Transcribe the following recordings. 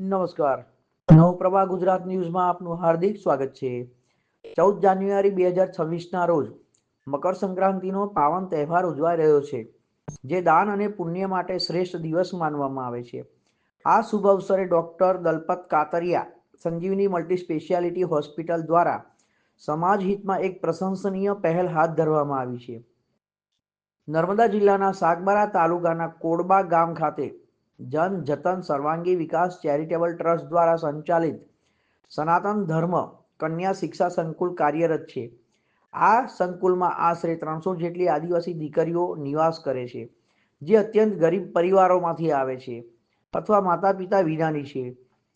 નમસ્કાર. નવપ્રભા ગુજરાત ન્યૂઝમાં આપનું હાર્દિક સ્વાગત છે. 14 જાન્યુઆરી 2026ના રોજ મકર સંક્રાંતિનો પાવન તહેવાર ઉજવાઈ રહ્યો છે, જે દાન અને પુણ્ય માટે શ્રેષ્ઠ દિવસ માનવામાં આવે છે. આ શુભ અવસરે ડોક્ટર દલપત કાતરિયા સંજીવની મલ્ટી સ્પેશિયાલિટી હોસ્પિટલ દ્વારા સમાજ હિતમાં એક પ્રશંસનીય પહેલ હાથ ધરવામાં આવી છે. નર્મદા જિલ્લાના સાગબારા તાલુકાના કોડબા ગામ ખાતે જન જતન સર્વાંગી વિકાસ ચેરિટેબલ ટ્રસ્ટ દ્વારા સંચાલિત સનાતન ધર્મ કન્યા શિક્ષા સંકુલ કાર્યરત છે. આ સંકુલમાં આશરે 300 જેટલી આદિવાસી દીકરીઓ નિવાસ કરે છે, જે અત્યંત ગરીબ પરિવારોમાંથી આવે છે અથવા માતા પિતા વિનાની છે.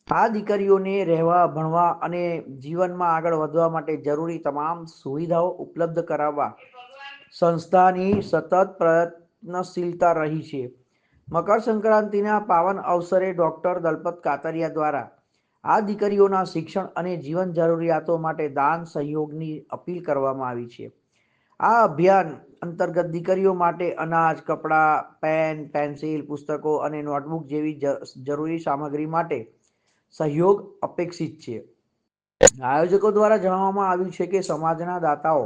આ દીકરીઓને રહેવા, ભણવા અને જીવનમાં આગળ વધવા માટે જરૂરી તમામ સુવિધાઓ ઉપલબ્ધ કરાવવા સંસ્થાની સતત પ્રયત્નશીલતા રહી છે. મકર સંક્રાંતિના પાવન અવસરે ડોક્ટર દલપત કાતરિયા દ્વારા આ દીકરીઓના શિક્ષણ અને જીવન જરૂરિયાતો માટે દાન સહયોગની અપીલ કરવામાં આવી છે. આ અભિયાન અંતર્ગત દીકરીઓ માટે અનાજ, કપડાં, પેન, પેન્સિલ, પુસ્તકો અને નોટબુક જેવી જરૂરી સામગ્રી માટે સહયોગ અપેક્ષિત છે. આયોજકો દ્વારા જણાવવામાં આવ્યું છે કે સમાજના દાતાઓ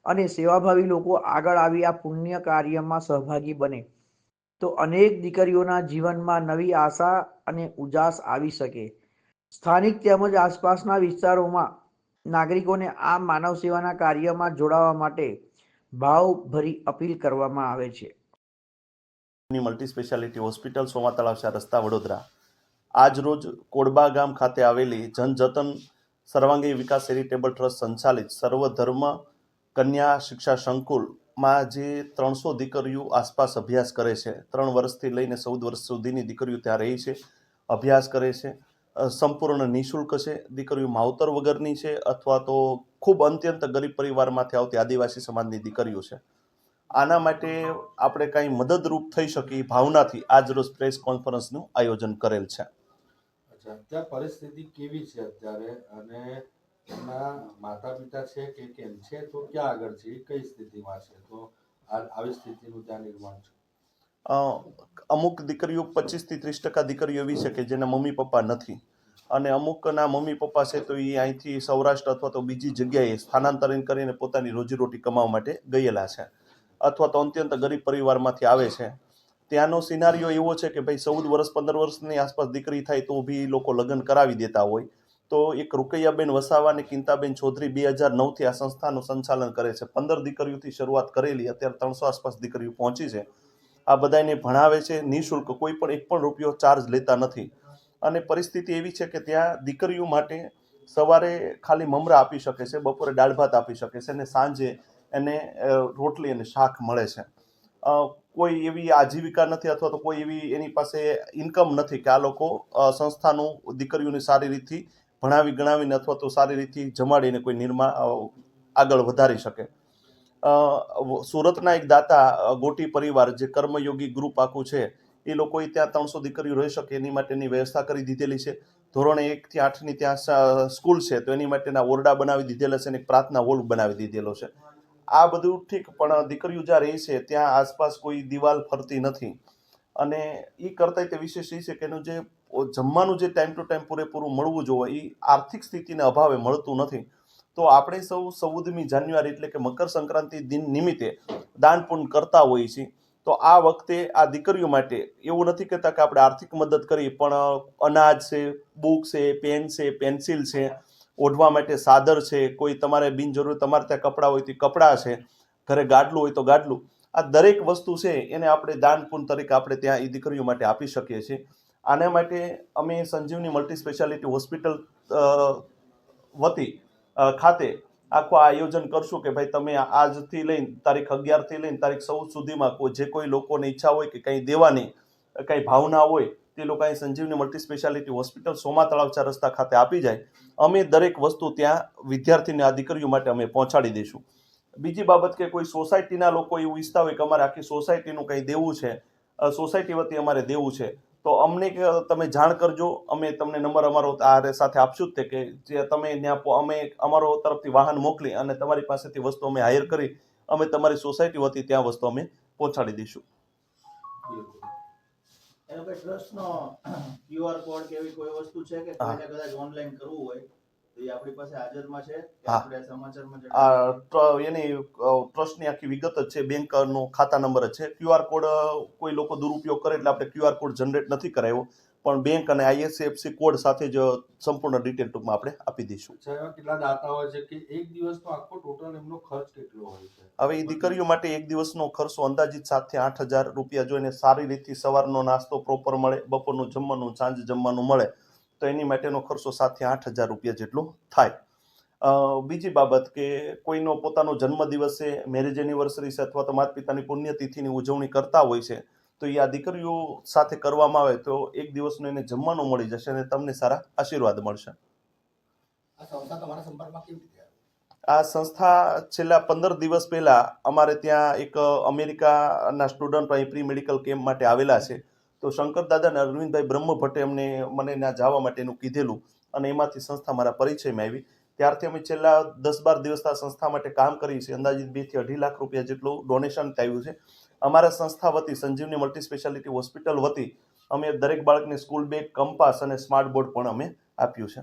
અને સેવાભાવી લોકો આગળ આવી આ પુણ્ય કાર્યમાં સહભાગી બને તો અનેક દીકરીઓના જીવનમાં નવી આશા અને ઉજાસ આવી શકે. સ્થાનિક તેમજ આસપાસના વિસ્તારોમાં નાગરિકોને આ માનવ સેવાના કાર્યમાં જોડાવા માટે ભાવભરી અપીલ કરવામાં આવે છે. મલ્ટી સ્પેશિયાલિટી હોસ્પિટલ સોમા તળાવ 4 રસ્તા વડોદરા આજ રોજ કોડબા ગામ ખાતે આવેલી જનજતન સર્વાંગી વિકાસ ચેરિટેબલ ટ્રસ્ટ સંચાલિત સર્વધર્મ કન્યા શિક્ષા સંકુલમાં જે 300 દીકરીઓ આસપાસ અભ્યાસ કરે છે, 3 વર્ષથી લઈને 14 વર્ષ સુધીની દીકરીઓ ત્યાં રહી છે, અભ્યાસ કરે છે, સંપૂર્ણ નિઃશુલ્ક છે. દીકરીઓ માવતર વગરની છે અથવા તો ખૂબ અત્યંત ગરીબ પરિવારમાંથી આવતી આદિવાસી સમાજની દીકરીઓ છે. આના માટે આપણે કંઈ મદદરૂપ થઈ શકીએ ભાવનાથી આજ રોજ પ્રેસ કોન્ફરન્સનું આયોજન કરેલ છે. ત્યાં પરિસ્થિતિ કેવી છે અત્યારે, અને એમના માતા પિતા છે કે કેમ છે, તો ક્યાં આગળ છે, કઈ સ્થિતિમાં છે, તો આવી સ્થિતિનું ત્યાં નિર્માણ છે? અમુક દીકરીઓ 25 થી 30% દીકરીઓ એવી છે કે જેના મમ્મી પપ્પા નથી, અને અમુકના મમ્મી પપ્પા છે તો એ અહીંથી સૌરાષ્ટ્ર અથવા તો બીજી જગ્યાએ સ્થાનાંતરણ કરીને પોતાની રોજીરોટી કમાવા માટે ગયેલા છે, અથવા તો અત્યંત ગરીબ પરિવારમાંથી આવે છે. ત્યાંનો સિનારીઓ એવો છે કે ભાઈ 14 વર્ષ 15 વર્ષની આસપાસ દીકરી થાય તો બી લોકો લગ્ન કરાવી દેતા હોય. તો એક રૂકૈયાબેન વસાવા અને કિંતાબેન ચૌધરી 2009થી આ સંસ્થાનું સંચાલન કરે છે. 15 દીકરીઓથી શરૂઆત કરેલી, અત્યારે 300 આસપાસ દીકરીઓ પહોંચી છે. આ બધાને ભણાવે છે નિઃશુલ્ક, કોઈ પણ 1 પણ રૂપિયો ચાર્જ લેતા નથી. અને પરિસ્થિતિ એવી છે કે ત્યાં દીકરીઓ માટે સવારે ખાલી મમરા આપી શકે છે, બપોરે દાળ ભાત આપી શકે છે, અને સાંજે એને રોટલી અને શાક મળે છે. કોઈ એવી આજીવિકા નથી અથવા તો કોઈ એવી એની પાસે ઇન્કમ નથી કે આ લોકો સંસ્થાનું દીકરીઓને સારી રીતથી ભણાવી ગણાવીને અથવા તો સારી રીતથી જમાડીને કોઈ આગળ વધારી શકે. સુરતના એક દાતા ગોટી પરિવાર, જે કર્મયોગી ગ્રુપ આખું છે, એ લોકોએ ત્યાં 300 દીકરીઓ રહી શકે એની માટેની વ્યવસ્થા કરી દીધેલી છે. ધોરણ 1 થી 8ની ત્યાં સ્કૂલ છે તો એની માટેના ઓરડા બનાવી દીધેલા છે અને એક પ્રાર્થના હોલ બનાવી દીધેલો છે. આ બધું ઠીક, પણ દીકરીઓ જ્યાં રહી છે ત્યાં આસપાસ કોઈ દિવાલ ફરતી નથી. અને એ કરતાં તે વિશેષ એ છે કે એનું જે જમવાનું જે ટાઈમ ટુ ટાઈમ પૂરેપૂરું મળવું જોઈએ એ આર્થિક સ્થિતિને અભાવે મળતું નથી. તો આપણે સૌ 14મી જાન્યુઆરી એટલે કે મકર સંક્રાંતિ દિન નિમિત્તે દાન પુણ્ય કરતા હોઈએ છીએ. તો આ વખતે આ દીકરીઓ માટે એવું નથી કહેતા કે આપણે આર્થિક મદદ કરીએ, પણ અનાજ છે, બુક છે, પેન છે, પેન્સિલ છે, ઓઢવા માટે સાદર છે, કોઈ તમારે બિનજરૂરી તમારે ત્યાં કપડાં હોય તો કપડાં છે, ઘરે ગાડલું હોય તો ગાડલું, આ દરેક વસ્તુ છે એને આપણે દાન પુણ્ય તરીકે આપણે ત્યાં એ દીકરીઓ માટે આપી શકીએ છીએ. આના માટે અમે સંજીવની મલ્ટી સ્પેશિયાલિટી હોસ્પિટલ વતી ખાતે આખું આયોજન કરશું કે ભાઈ તમે આજથી લઈને તારીખ 11થી લઈને તારીખ 14 સુધીમાં જે કોઈ લોકોને ઈચ્છા હોય કે કંઈ દેવાની કંઈ ભાવના હોય તે લોકો અહીં સંજીવની મલ્ટી સ્પેશિયાલિટી હોસ્પિટલ સોમા તળાવ 4 રસ્તા ખાતે આપી જાય. અમે દરેક વસ્તુ ત્યાં વિદ્યાર્થીને આ દીકરીઓ માટે અમે પહોંચાડી દઈશું. બીજી બાબત કે કોઈ સોસાયટીના લોકો એવું ઈચ્છતા હોય કે અમારે આખી સોસાયટીનું કંઈ દેવું છે, સોસાયટી વતી અમારે દેવું છે, તો અમને તમે જાણ કરજો. અમે તમને નંબર અમારો આ સાથે આપશું જ તે કે જે તમે ત્યાં અમે અમારો તરફથી વાહન મોકલી અને તમારી પાસેથી વસ્તુ અમે હાયર કરી અમે તમારી સોસાયટી વતી ત્યાં વસ્તુ અમે પહોંચાડી દઈશું. એનો કોઈ ટ્રસ્ટનો QR કોડ કે એવી કોઈ વસ્તુ છે કે હા. કોઈને કદાચ ઓનલાઈન કરવું હોય તો એ આપણી પાસે હાજરમાં છે કે હા. આપણે સમાચારમાં જણાવીએ? એની ટ્રસ્ટની આખી વિગત જ છે, બેંકનો ખાતા નંબર જ છે. QR કોડ કોઈ લોકો દુરુપયોગ કરે એટલે આપણે QR કોડ જનરેટ નથી કરાવ્યો, પણ બેંક અને IFSC કોડ સાથે જ સંપૂર્ણ ડિટેલ ટૂંકમાં આપણે આપી દઈશું. અચ્છા, એવા કેટલા દાતા હોય છે કે એક દિવસનો આખો ટોટલ એમનો ખર્ચ કેટલો હોય છે? હવે એ દીકરીઓ માટે એક દિવસનો ખર્ચો અંદાજિત 7,000 થી 8,000 રૂપિયા જોઈને સારી રીતથી સવારનો નાસ્તો પ્રોપર મળે, બપોરનું જમવાનું, સાંજ જમવાનું મળે તો એની માટેનો ખર્ચો 7,000 થી 8,000 રૂપિયા જેટલો થાય. બીજી બાબત કે કોઈનો પોતાનો જન્મદિવસ છે, મેરેજ એનિવર્સરી છે અથવા તો માતા પિતાની પુણ્યતિથિની ઉજવણી કરતા હોય છે તો એ આ દીકરીઓ સાથે કરવામાં આવે તો એક દિવસનું એને જમવાનું મળી જશે અને તમને સારા આશીર્વાદ મળશે. આ સંસ્થા તમારા સંપર્કમાં કેવી રીતે આવી? આ સંસ્થા છેલ્લા 15 દિવસ પહેલા અમારે ત્યાં એક અમેરિકાના સ્ટુડન્ટ અહીં પ્રી મેડિકલ કેમ્પ માટે આવેલા છે, તો શંકર દાદા અને અરવિંદભાઈ બ્રહ્મ ભટ્ટે મને ત્યાં જવા માટેનું કીધેલું અને એમાંથી સંસ્થા મારા પરિચયમાં આવી. ત્યારથી અમે છેલ્લા 10-12 દિવસ આ સંસ્થા માટે કામ કરીએ છીએ. અંદાજિત 2 થી 2.5 લાખ રૂપિયા જેટલું ડોનેશન આવ્યું છે. અમારા સંસ્થા વતી સંજીવની મલ્ટી સ્પેશિયાલિટી હોસ્પિટલ વતી અમે દરેક બાળકને સ્કૂલ બેગ, કંપાસ અને સ્માર્ટ બોર્ડ પણ અમે આપ્યું છે.